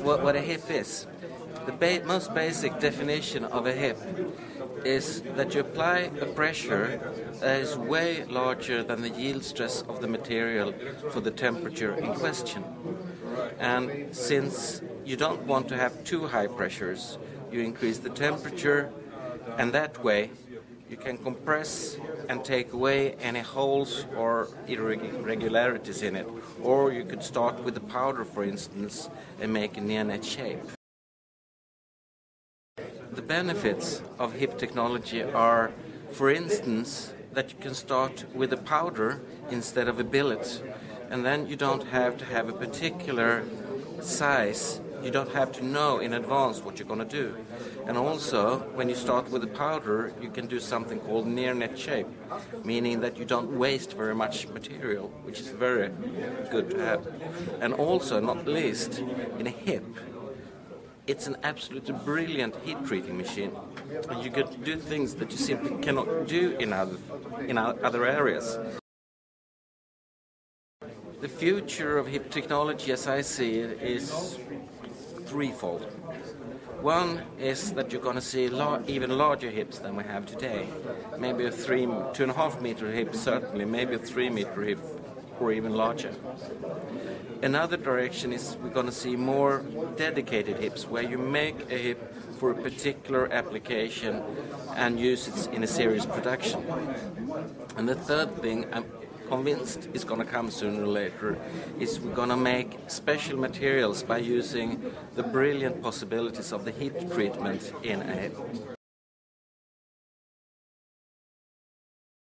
What a hip is. The most basic definition of a hip is that you apply a pressure that is way larger than the yield stress of the material for the temperature in question. And since you don't want to have too high pressures, you increase the temperature, and that way you can compress and take away any holes or irregularities in it. Or you could start with the powder, for instance, and make a near-net shape. The benefits of hip technology are, for instance, that you can start with a powder instead of a billet, and then you don't have to have a particular size. You don't have to know in advance what you're going to do. And also, when you start with a powder, you can do something called near-net shape, meaning that you don't waste very much material, which is very good to have. And also, not least, in a hip, it's an absolutely brilliant heat-treating machine. And you can do things that you simply cannot do in other areas. The future of hip technology, as I see it, is threefold. One is that you're going to see even larger hips than we have today. Maybe a 2.5 meter hip, certainly, maybe a 3 meter hip, or even larger. Another direction is we're going to see more dedicated hips, where you make a hip for a particular application and use it in a series production. And the third thing I'm convinced is going to come sooner or later is we're going to make special materials by using the brilliant possibilities of the heat treatment in a hip.